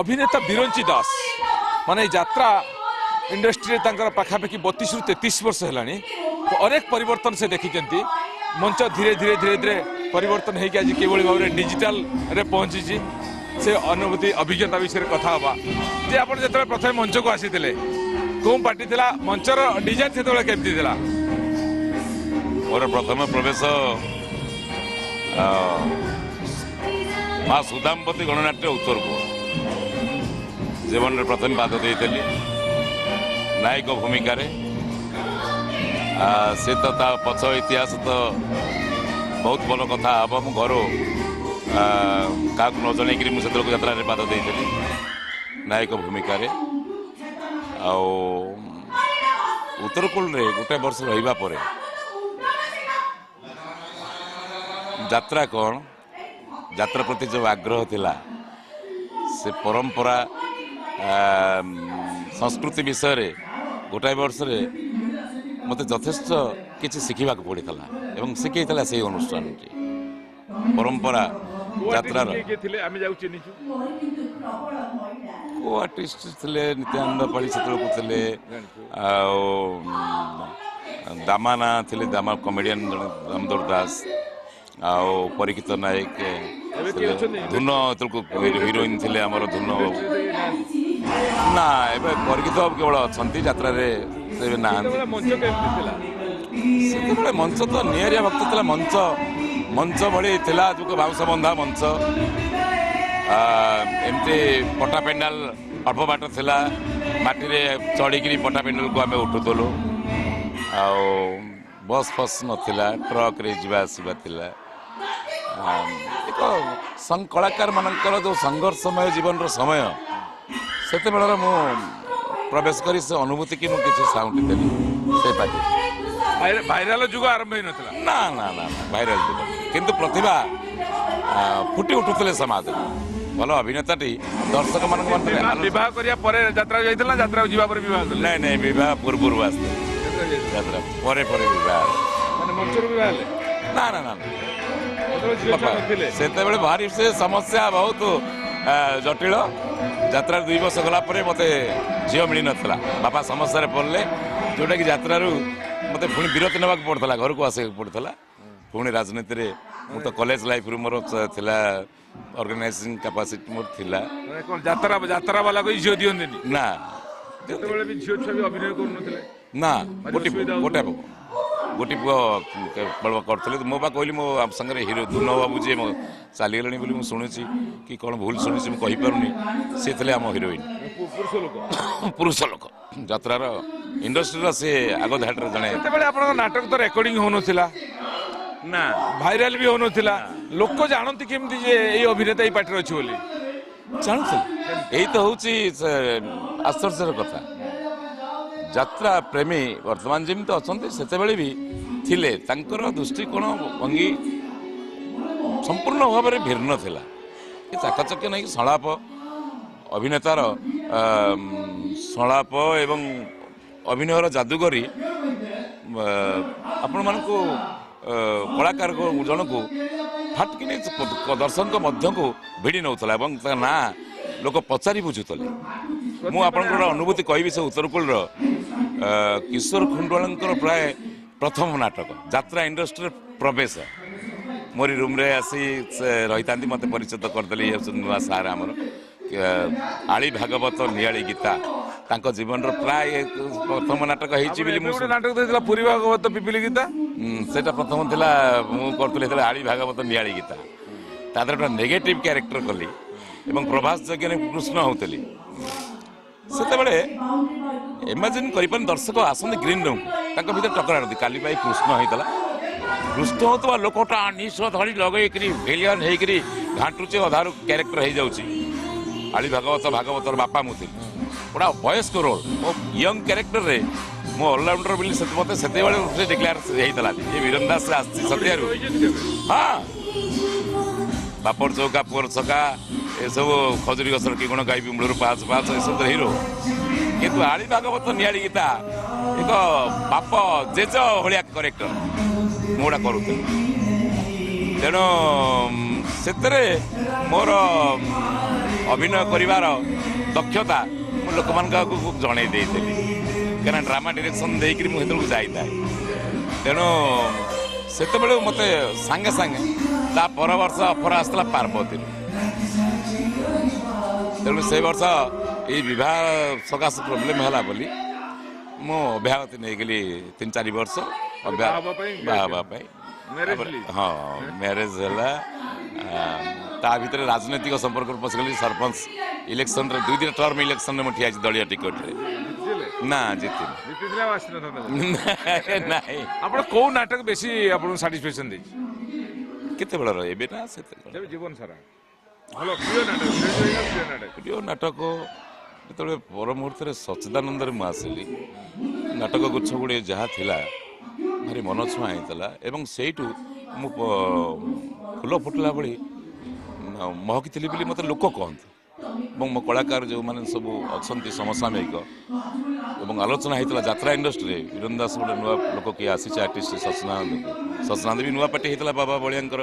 अभिनेता बिरंची दास माने यात्रा इंडस्ट्री पाखापाखि 32 ରୁ 33 वर्ष है अनेक परिवर्तन से देखी मंच धीरे धीरे धीरे धीरे परिवर्तन होगी आज किभली भाव में डिजिटल रे पहुंची से अनुभूति अभिज्ञता विषय कथा हवा जे आप जो प्रथम मंच को आसी कौ पार्टी थी मंचर डिजाइन से केमती थी मोर प्रथम प्रवेश माँ सुदामपति गणनाट्य उत्तरपुर जीवन में प्रथम पाद देती नायक भूमिका से तो पछ इतिहास तो बहुत भल कथा हम मो घर क्या न जन मुझे यात्रा पाद देती नायक भूमिका उत्तरकूल गोटे वर्ष रहा पर यात्रा कौन यात्रा प्रति जो आग्रह थिला से परंपरा संस्कृति विषय रे गोटाए वर्ष रे मते यथेष्ट किसी शिखा पड़ा एवं शिखा से अनुष्ठान परंपरा यात्रा को आर्टिस्ट थे नित्यानंद पाड़ी से दामाना थे दामा कमेडियन दामोदर दास परीक्षित नायक धुन हिरोइन थे आमर धुन ना परीक्षित केवल अच्छा यात्रा ना मंच तो निरिया भक्त था मंच मंच भली जो बाउंश बंधा मंच एमती पटा पेंडाल अल्प बाट था माटी चढ़ी पटा पेंडाल को आम उठुलु बस फस नाला ट्रक रे जीवा आसवा एक कलाकार मानकर जो संघर्षमय जीवन समय से मु प्रवेश करी से अनुभूति की मुझे साउंड देली से पार्टी भाइराल जुग आरंभ हो ना ना ना भाइराल जुग किंतु प्रतिभा फुटी उठुले समाज भल अभिनेताटी दर्शक मान विवाह करिया यात्रा जाइतला यात्रा जीवा पर विवाह नहीं नहीं विवाह पूर्व आसते यात्रा परे परे विवाह माने मंचर विवाह ले ना ना ना से भारी से समस्या बहुत जटिल यात्रा 2 वर्ष गला मत झील मिल नाला बापा समस्या पड़े जोटा कि यात्रु मत पुणी विरति ना पड़ता घर को आसक पड़ता पुणी राजनीति में मु तो कॉलेज लाइफ रू मोर ऑर्गेनाइजिंग कैपेसिटी मोर थिला यात्रा वाला कोई झील दियंती ना झील छुआ अभिनय कर ना गोटे गोटे पुआ करते मो बा कहली मो सागर हिरो धुन बाबू जी चलीगले बोली शुणुची कि कौन भूल शुणी मुझे कहीपरूनी सी थे आम हिरोइन पुरुष लोक यात्रार इंडस्ट्री से आग धाटर जड़े आप नाटक तो रेकर्डिंग हो ना भाइराल भी हो लोक जानती केमती ये अभिनेता ये पार्टी अच्छी बोली जानते यही तो हूँ आश्चर्य कथा यात्रा प्रेमी वर्तमान जमी तो अच्छा से भी थिले दृष्टिकोण भंगी संपूर्ण भाव में भिन्न थिला चाकचक्य नहीं संलाप अभिनेतार संलाप एवं अभिनयर जादूगरी आपण मान कलाकार जन को फाटकिनी दर्शक मध्य को भिड़ी नौला ना लोक पचारि बुझुले मु आपनकर अनुभूति कहबी से उत्तरकूल किशोर खुंडवाल प्राय प्रथम नाटक यात्रा इंडस्ट्री प्रवेश मोरी रूम रे आसी रही था मत परिचित करदे नुआ सार आमर आली भागवत नियाली गीता तांको जीवन प्राय प्रथम नाटक नाटक पुरी भागवत पिपिली गीता सेटा प्रथम थिला मु करतले आली भागवत नियाली गीता तादर गोटे नेगेटिव कैरेक्टर कली एवं प्रभास जगह कृष्ण होतली से इमेजिन कर दर्शक आसते ग्रीन रूम तक भर टकरा काली पाई कृष्ण होता कृष्ण होता लोकटा निश धड़ी लगेक भेलियन होकर घाटुचे अधारू क्यारेक्टर हो जाऊँगी आली भागवतर बापा मुझे गोटा वयस्क रोल मो यंग क्यारेक्टर रे मो अलराउंडर बोली मत से डिक्लेयर होता ये वीरन दास सत्यारू हाँ बापर चौका पुअर छका ये सब खजुरी गसर कि गुण गायबी मूलर पाँच पाँच ये सब हिरो किंतु आली भागवत नियाली गीता एक बाप जेज भाया करेक्टर मुझा करूँ तेणु से मोर ଅଭିନୟ କରିବାର ଦକ୍ଷତା ମୁଁ ଲୋକମାନଙ୍କୁ ଜଣେଇ ଦେଇଥିଲି କାରଣ ଡ୍ରାମା ଡିରେକ୍ସନ୍ ଦେଇକରି ମୁଁ ସେତେବେଳକୁ ଯାଇଥାଏ। ତେଣୁ ସେତେବେଳେ ମୋତେ ସାଙ୍ଗେ ସାଙ୍ଗେ ତା ପର ବର୍ଷ ଅଫର ଆସିଥିଲା ପାର୍ବତୀରୁ। ତେଣୁ ସେ ବର୍ଷ ଏଇ ବିବାହ ସକାଶ ପ୍ରୋବ୍ଲେମ୍ ହେଲା ବୋଲି ମୁଁ ଅବ୍ୟାହତି ନେଇଗଲି 3-4 ବର୍ଷ ବାହା ହେବା ପାଇଁ। ହଁ ମ୍ୟାରେଜ ହେଲା। ତା ଭିତରେ ରାଜନୈତିକ ସମ୍ପର୍କରେ ପଶିଗଲି। ସରପଞ୍ଚ ଇଲେକ୍ସନରେ 2 ଦିନ ଟର୍ମ ଇଲେକ୍ସନରେ ମୁଁ ଠିଆ ହେଇଛି ଦଳୀୟ ଟିକେଟରେ। ନା ଜିତିନି। ନାଇଁ ଆପଣ କୋଉ ନାଟକ ବେଶୀ ଆପଣଙ୍କୁ ସାଟିସ୍ଫାକ୍ସନ ଦେଇଛି କେତେବେଳର ଏବେ ନା ସେତେବେଳେ ଜୀବନ ସାରା? ଭଲ ପ୍ରିୟ ନାଟକ ପ୍ରିୟ ନାଟକ ଯେତେବେଳେ ପର ମୁହୂର୍ତ୍ତରେ ସଚ୍ଚିଦାନନ୍ଦରେ ମୁଁ ଆସିଲି ନାଟକ ଗୁଚ୍ଛ ଗୁଡ଼ିଏ ଯାହା ଥିଲା ଭାରି ମନ ଛୁଆଁ ହେଇଥିଲା ଏବଂ ସେଇଠୁ ମୁଁ ଫୁଲ ଫୁଟିଲା ଭଳି ମହକିଥିଲି ବୋଲି ମୋତେ ଲୋକ କହନ୍ତି। ଏବଂ ମୋ କଳାକାର ଯେଉଁମାନେ ସବୁ ଅଛନ୍ତି ସମସାମୟିକ ଏବଂ ଆଲୋଚନା ହେଇଥିଲା ଯାତ୍ରା ଇଣ୍ଡଷ୍ଟ୍ରିରେ ବୀରେନ୍ଦ୍ର ଦାସ ଗୋଟେ ନୂଆ ଲୋକ କିଏ ଆସିଛି ଆର୍ଟିଷ୍ଟ ସଚ୍ଚିଦାନନ୍ଦ ବି ନୂଆ ପାର୍ଟି ହେଇଥିଲା ବାବା ବଳିଆଙ୍କର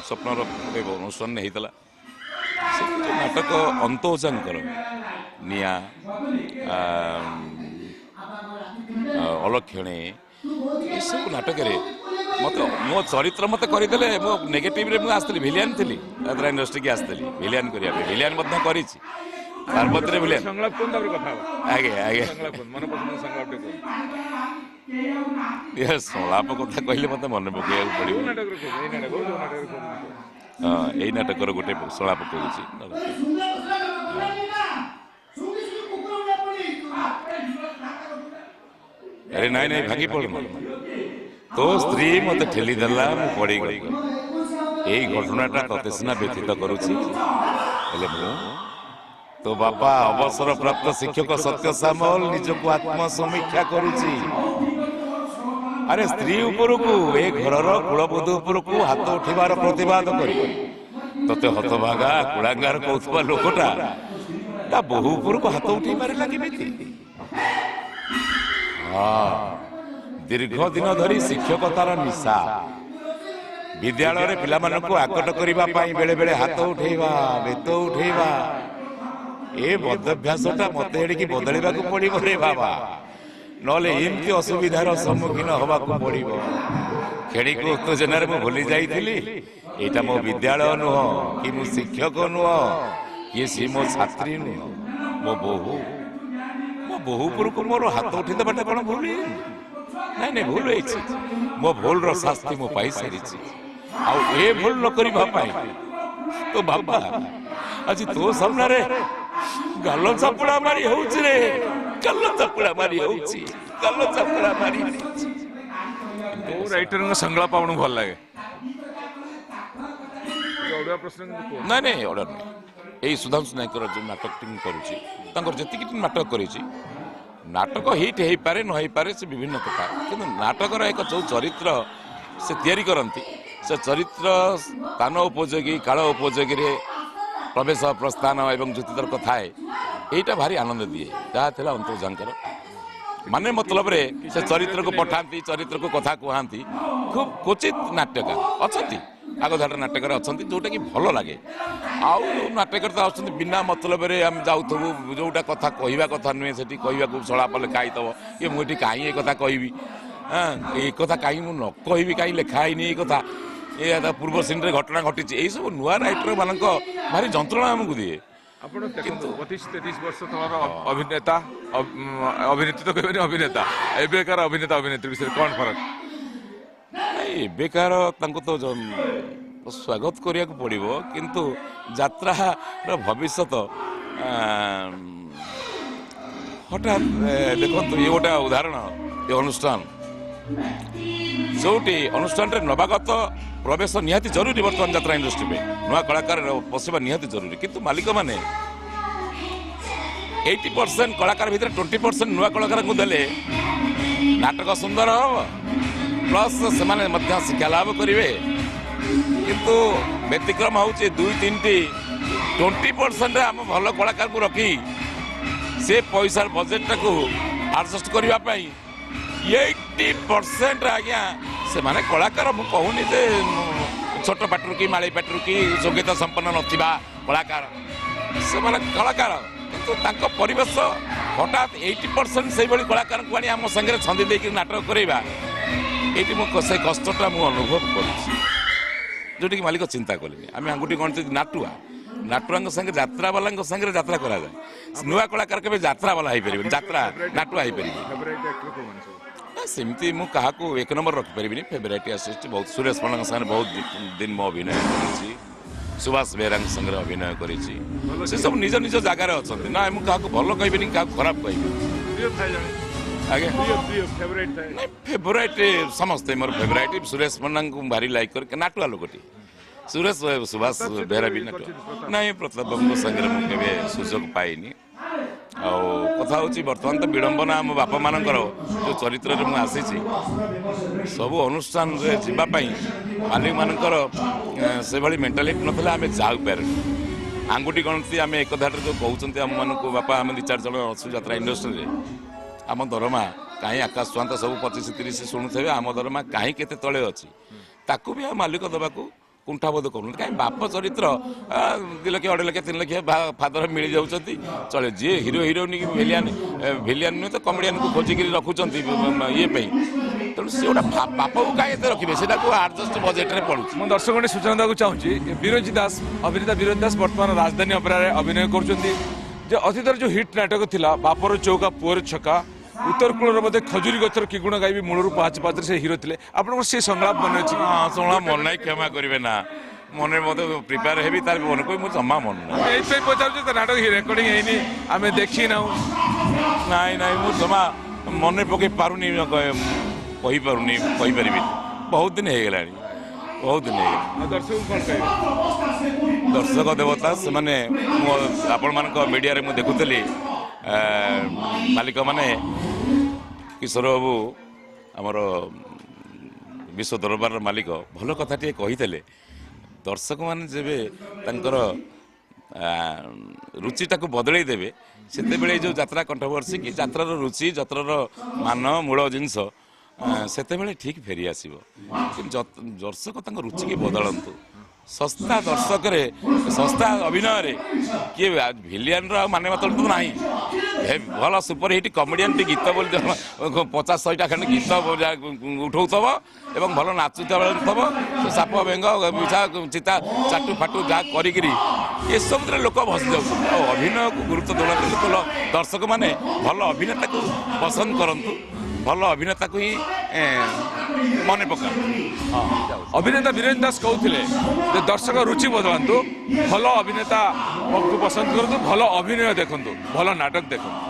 ସ୍ୱପ୍ନର ଗୋଟେ ଅନୁଷ୍ଠାନରେ ହେଇଥିଲା। ସେ ନାଟକ ଅନ୍ତୋଜାଙ୍କର ନିଆଁ ଅଲକ୍ଷଣୀ ଏସବୁ ନାଟକରେ ମୋତେ ମୋ ଚରିତ୍ର ମୋତେ କରିଦେଲେ ମୋ ନେଗେଟିଭରେ ମୁଁ ଆସିଥିଲି ଭିଲିଆନ୍ ଥିଲି ଯାତ୍ରା ଇଣ୍ଡଷ୍ଟ୍ରିକି ଆସିଥିଲି ଭିଲିଆନ୍ କରିବା ପାଇଁ ଭିଲିଆନ୍ ମଧ୍ୟ କରିଛି ପାର୍ବତୀରେ ଭିଲିଆନ୍। ଆଜ୍ଞା ଆଜ୍ଞା ସଂଳାପ କଥା କହିଲେ ମୋତେ ମନେ ପକେଇବାକୁ ପଡ଼ିବ। ହଁ ଏଇ ନାଟକର ଗୋଟେ ସଂଳାପ କହୁଛି। ଆରେ ନାଇଁ ନାଇଁ ଭାଙ୍ଗି ପଡୁନ ତୋ ସ୍ତ୍ରୀ ମତେ ଠେଲି ଦେଲା ମୁଁ ପଡିଗଲି। ଏଇ ଘଟଣାଟା ତତେ ସିନା ବ୍ୟଥିତ କରୁଛି ହେଲେ ମୁଁ ତୋ ବାପା ଅବସର ପ୍ରାପ୍ତ ଶିକ୍ଷକ ସତ୍ୟ ସାମଲ ନିଜକୁ ଆତ୍ମସମୀକ୍ଷା କରୁଛି। ଆରେ ସ୍ତ୍ରୀ ଉପରକୁ ଏ ଘରର କୁଳବୋଧ ଉପରକୁ ହାତ ଉଠିବାର ପ୍ରତିବାଦ କରି ତତେ ହତଭାଗା କୁଳାଙ୍ଗାର କହୁଥିବା ଲୋକଟା ତା ବୋହୂ ଉପରକୁ ହାତ ଉଠେଇ ପାରିଲା କେମିତି? ଦୀର୍ଘ ଦିନ ଧରି ଶିକ୍ଷକତାର ନିଶା ବିଦ୍ୟାଳୟରେ ପିଲାମାନଙ୍କୁ ଆକଟ କରିବା ପାଇଁ ବେଳେ ବେଳେ ହାତ ଉଠେଇବା ବେତ ଉଠେଇବା ଏ ବଦଭ୍ୟାସଟା ମତେ ଏଣିକି ବଦଳିବାକୁ ପଡିବ ରେ ବାବା, ନହେଲେ ଏମିତି ଅସୁବିଧାର ସମ୍ମୁଖୀନ ହବାକୁ ପଡିବ। ଖେଳିକୁ ଉତ୍ତେଜନାରେ ମୁଁ ଭୁଲି ଯାଇଥିଲି ଏଇଟା ମୋ ବିଦ୍ୟାଳୟ ନୁହଁ କି ମୁଁ ଶିକ୍ଷକ ନୁହଁ କି ସିଏ ମୋ ଛାତ୍ରୀ ନୁହଁ ମୋ ବୋହୂ। ମୋ ବୋହୂ ଉପରକୁ ମୋର ହାତ ଉଠେଇ ଦେବାଟା କଣ ଭୁଲ? ନାଇଁ ନାଇଁ ଭୁଲ ହେଇଛି। ମୋ ଭୁଲର ଶାସ୍ତି ମୁଁ ପାଇସାରିଛି। ଆଉ ଏ ଭୁଲ ନ କରିବା ପାଇଁ ତୋ ବାପା ଆଜି ତୋ ସାମ୍ନାରେ ଗାଲ ଚାପୁଡା ମାରି ହଉଛି ରେ, ଗାଲ ଚାପୁଡା ମାରି ହଉଛି, ଗାଲ ଚାପୁଡା ମାରି ହଉଛି। କୋଉ ରାଇଟରଙ୍କ ସଂଳାପ ଆପଣଙ୍କୁ ଭଲ ଲାଗେ? ନାଇଁ ନାଇଁ ଅର୍ଡର ନାହିଁ। ଏଇ ସୁଧାଂଶୁ ନାୟକର ଯୋଉ ନାଟକଟି ମୁଁ କରୁଛି ତାଙ୍କର ଯେତିକି ନାଟକ କରିଛି ନାଟକ ହିଟ୍ ହେଇପାରେ ନ ହେଇପାରେ ସେ ବିଭିନ୍ନ କଥା, କିନ୍ତୁ ନାଟକର ଏକ ଯୋଉ ଚରିତ୍ର ସେ ତିଆରି କରନ୍ତି ସେ ଚରିତ୍ର ସ୍ଥାନ ଉପଯୋଗୀ କାଳ ଉପଯୋଗୀରେ ପ୍ରବେଶ ପ୍ରସ୍ଥାନ ଏବଂ ଯୁକ୍ତିତର୍କ ଥାଏ। ଏଇଟା ଭାରି ଆନନ୍ଦ ଦିଏ। ଯାହା ଥିଲା ଅନ୍ତର୍ଜାଙ୍କର ମାନେ ମତଲବରେ ସେ ଚରିତ୍ରକୁ ପଠାନ୍ତି, ଚରିତ୍ରକୁ କଥା କୁହାନ୍ତି। ଖୁବ କ୍ୱଚିତ ନାଟ୍ୟକାର ଅଛନ୍ତି, ଆଗଧାଟ ନାଟକରେ ଅଛନ୍ତି ଯୋଉଟାକି ଭଲ ଲାଗେ। ଆଉ ନାଟକରେ ତ ଆସୁଛନ୍ତି ବିନା ମତଲବରେ ଆମେ ଯାଉଥିବୁ ଯୋଉଟା କଥା କହିବା କଥା ନୁହେଁ ସେଠି କହିବାକୁ ସଂଳାପ ଲେଖା ହେଇଥିବ କି ମୁଁ ଏଠି କାହିଁ ଏ କଥା କହିବି, ଏଇ କଥା କାହିଁ ମୁଁ ନ କହିବି, କାହିଁ ଲେଖା ହେଇନି ଏଇ କଥା, ଏ ପୂର୍ବ ସିନରେ ଘଟଣା ଘଟିଛି। ଏଇସବୁ ନୂଆ ରାଇଟର ମାନଙ୍କ ଭାରି ଯନ୍ତ୍ରଣା ଆମକୁ ଦିଏ। ଆପଣ ଦେଖନ୍ତୁ 32-33 ବର୍ଷ ତଳର ଅଭିନେତା ଅଭିନେତ୍ରୀ ତ କହିବେନି ଅଭିନେତା, ଏବେକାର ଅଭିନେତା ଅଭିନେତ୍ରୀ ବିଷୟରେ କ'ଣ ଫରକ? ଏବେକାର ତାଙ୍କୁ ତ ସ୍ୱାଗତ କରିବାକୁ ପଡ଼ିବ, କିନ୍ତୁ ଯାତ୍ରାର ଭବିଷ୍ୟତ ହଠାତ୍ ଦେଖନ୍ତୁ ଇଏ ଗୋଟେ ଉଦାହରଣ। ଏ ଅନୁଷ୍ଠାନ ଯୋଉଠି ଅନୁଷ୍ଠାନରେ ନବାଗତ ପ୍ରବେଶ ନିହାତି ଜରୁରୀ। ବର୍ତ୍ତମାନ ଯାତ୍ରା ଇଣ୍ଡଷ୍ଟ୍ରି ପାଇଁ ନୂଆ କଳାକାର ପଶିବା ନିହାତି ଜରୁରୀ, କିନ୍ତୁ ମାଲିକମାନେ 80% କଳାକାର ଭିତରେ 20% ନୂଆ କଳାକାରଙ୍କୁ ଦେଲେ ନାଟକ ସୁନ୍ଦର ହବ, ପ୍ଲସ୍ ସେମାନେ ମଧ୍ୟ ଶିକ୍ଷା ଲାଭ କରିବେ। କିନ୍ତୁ ବ୍ୟତିକ୍ରମ ହେଉଛି 2-3ଟି 20%ରେ ଆମ ଭଲ କଳାକାରଙ୍କୁ ରଖି ସେ ପଇସାର ବଜେଟଟାକୁ ଆଡଜଷ୍ଟ କରିବା ପାଇଁ 80% ଆଜ୍ଞା ସେମାନେ କଳାକାର। ମୁଁ କହୁନି ଯେ ଛୋଟ ପାଟିରୁ କି ମାଳି ପାଟିରୁ କି ଯୋଗ୍ୟତା ସମ୍ପନ୍ନ ନଥିବା କଳାକାର ସେମାନେ କଳାକାର କିନ୍ତୁ ତାଙ୍କ ପରିବେଶ ହଠାତ୍ 80% ସେଇଭଳି କଳାକାରଙ୍କୁ ଆଣି ଆମ ସାଙ୍ଗରେ ଛନ୍ଦି ଦେଇକି ନାଟକ କରାଇବା ଏଇଠି ମୁଁ ସେ କଷ୍ଟଟା ମୁଁ ଅନୁଭବ କରୁଛି ଯେଉଁଠିକି ମାଲିକ ଚିନ୍ତା କଲେନି ଆମେ ଆଙ୍ଗୁଠି ଗଣିତ ନାଟୁଆଙ୍କ ସାଙ୍ଗେ ଯାତ୍ରାବାଲାଙ୍କ ସାଙ୍ଗରେ ଯାତ୍ରା କରାଯାଏ ନୂଆ କଳାକାର କେବେ ଯାତ୍ରାବାଲା ହେଇପାରିବେନି ଯାତ୍ରା ନାଟୁଆ ହେଇପାରିବେ ସେମିତି ମୁଁ କାହାକୁ 1 ନମ୍ବର ରଖିପାରିବିନି ଫେଭରାଇଟ୍ ଆସିଷ୍ଟ ବହୁତ ସୁରେଶ ପଣ୍ଡାଙ୍କ ସାଙ୍ଗରେ ବହୁତ ଦିନ ମୁଁ ଅଭିନୟ କରିଛି ସୁଭାଷ ବେହେରାଙ୍କ ସାଙ୍ଗରେ ଅଭିନୟ କରିଛି ସେ ସବୁ ନିଜ ନିଜ ଜାଗାରେ ଅଛନ୍ତି ନା ମୁଁ କାହାକୁ ଭଲ କହିବିନି କାହାକୁ ଖରାପ କହିବି ଆଜ୍ଞା ନାଇଁ ଫେଭରାଇଟ୍ ସମସ୍ତେ ମୋର ଫେଭରାଇଟ୍ ସୁରେଶ ପଣ୍ଡାଙ୍କୁ ଭାରି ଲାଇକ୍ କରି ନାଟୁଆ ଲୋକଟି ସୁଭାଷ ବେହେରା ବି ନାଟୁଆ ନାଇଁ ପ୍ରତାପ ବାବୁଙ୍କ ସାଙ୍ଗରେ ମୁଁ କେବେ ସୁଯୋଗ ପାଇନି ଆଉ କଥା ହେଉଛି ବର୍ତ୍ତମାନ ତ ବିଡ଼ମ୍ବନା ଆମ ବାପାମାନଙ୍କର ଯେଉଁ ଚରିତ୍ରରେ ମୁଁ ଆସିଛି ସବୁ ଅନୁଷ୍ଠାନରେ ଯିବା ପାଇଁ ମାଲିକମାନଙ୍କର ସେଭଳି ମେଣ୍ଟାଲିଟି ନଥିଲା ଆମେ ଯାଇପାରୁନି ଆଙ୍ଗୁଠି ଗଣତି ଆମେ ଏକ ଧାଡ଼ିରେ ଯେଉଁ କହୁଛନ୍ତି ଆମମାନଙ୍କୁ ବାପା ଆମେ 2-4 ଜଣ ଅଛୁ ଯାତ୍ରା ଇଣ୍ଡଷ୍ଟ୍ରିରେ ଆମ ଦରମା କାହିଁ ଆକାଶ ଛୁଆନ୍ତା ସବୁ 25-30 ଶୁଣୁଥିବେ ଆମ ଦରମା କାହିଁ କେତେ ତଳେ ଅଛି ତାକୁ ବି ଆଉ ମାଲିକ ଦେବାକୁ କୁଣ୍ଠାବୋଧ କରୁନି କାହିଁ ବାପ ଚରିତ୍ର 2 ଲକ୍ଷ 2.5 ଲକ୍ଷ 3 ଲକ୍ଷ ଫାଦର ମିଳିଯାଉଛନ୍ତି ଚଳେ ଯିଏ ହିରୋ ହିରୋଇନ୍ ଭିଲିଆନ୍ ନୁହେଁ ତ କମେଡ଼ିଆନକୁ ଖୋଜିକିରି ରଖୁଛନ୍ତି ଇଏ ପାଇଁ ତେଣୁ ସେ ଗୋଟେ ବାପକୁ କାହିଁ ଏତେ ରଖିବେ ସେଟାକୁ ଆଡଜଷ୍ଟ ବଜେଟରେ ପଡ଼ୁଛି ମୁଁ ଦର୍ଶକଙ୍କୁ ସୂଚନା ଦେବାକୁ ଚାହୁଁଛି ବିରଞ୍ଚି ଦାସ ଅଭିନେତା ବିରଞ୍ଚି ଦାସ ବର୍ତ୍ତମାନ ରାଜଧାନୀ ଅପେରାରେ ଅଭିନୟ କରୁଛନ୍ତି ଯେ ଅତୀତରେ ଯେଉଁ ହିଟ୍ ନାଟକ ଥିଲା ବାପର ଚୌକା ପୁଅର ଛକା ଉତ୍ତର କୂଳର ବୋଧେ ଖଜୁରୀ ଗଛର କି ଗୁଣ ଗାଇବି ମୂଳରୁ ପାହାଚରେ ସେ ହିରୋ ଥିଲେ ଆପଣଙ୍କର ସେ ସଂଳାପ ମନେ ଅଛି ସଂଳାପ ମନେ ନାହିଁ କ୍ଷମା କରିବେ ନା ମନେ ମୋତେ ପ୍ରିପେୟାର ହେବି ତାର ମନେ କହି ମୁଁ ଜମା ମନେ ନାହିଁ ଏଇଥିପାଇଁ ପଚାରୁଛୁ ତ ନାଟକ ରେକର୍ଡିଂ ହେଇନି ଆମେ ଦେଖିନାହୁଁ ନାଇଁ ମୁଁ ଜମା ମନେ ପକେଇ ପାରୁନି କହିପାରୁନି କହିପାରିବି ବହୁତ ଦିନ ହେଇଗଲାଣି ଦର୍ଶକ କ'ଣ କହିବେ ଦର୍ଶକ ଦେବତା ସେମାନେ ମୁଁ ଆପଣମାନଙ୍କ ମିଡ଼ିଆରେ ମୁଁ ଦେଖୁଥିଲି ମାଲିକମାନେ କିଶୋର ବାବୁ ଆମର ବିଶ୍ୱ ଦରବାରର ମାଲିକ ଭଲ କଥାଟିଏ କହିଥିଲେ ଦର୍ଶକମାନେ ଯେବେ ତାଙ୍କର ରୁଚିଟାକୁ ବଦଳେଇ ଦେବେ ସେତେବେଳେ ଏଇ ଯେଉଁ ଯାତ୍ରା କଣ୍ଟ୍ରୋଭର୍ସି କି ଯାତ୍ରାର ରୁଚି ଯାତ୍ରାର ମାନ ମୂଳ ଜିନିଷ ସେତେବେଳେ ଠିକ୍ ଫେରି ଆସିବ କିନ୍ତୁ ଦର୍ଶକ ତାଙ୍କ ରୁଚିକି ବଦଳନ୍ତୁ ଶସ୍ତା ଦର୍ଶକରେ ଶସ୍ତା ଅଭିନୟରେ କିଏ ଭିଲିଆନର ଆଉ ମାନେ ମତଲବ ତ ନାହିଁ ଭଲ ସୁପର ହିଟ୍ କମେଡ଼ିଆନଟି ଗୀତ ବୋଲି 50-100ଟା ଖଣ୍ଡେ ଗୀତ ଉଠଉଥିବ ଏବଂ ଭଲ ନାଚୁଥିବ ସାପ ବେଙ୍ଗ ବିଛା ଚିତା ଚାଟୁ ଫାଟୁ ଯାହା କରିକିରି ଏସବୁଥିରେ ଲୋକ ଭସି ଯାଉଛନ୍ତି ଆଉ ଅଭିନୟକୁ ଗୁରୁତ୍ୱ ଦେଉନାହାନ୍ତି ଦର୍ଶକମାନେ ଭଲ ଅଭିନେତାକୁ ପସନ୍ଦ କରନ୍ତୁ ଭଲ ଅଭିନେତାକୁ ହିଁ ମନେ ପକାନ୍ତୁ ଅଭିନେତା ବୀରେନ୍ଦ୍ର ଦାସ କହୁଥିଲେ ଯେ ଦର୍ଶକ ରୁଚି ବଦଳାନ୍ତୁ ଭଲ ଅଭିନେତାକୁ ପସନ୍ଦ କରନ୍ତୁ ଭଲ ଅଭିନୟ ଦେଖନ୍ତୁ ଭଲ ନାଟକ ଦେଖନ୍ତୁ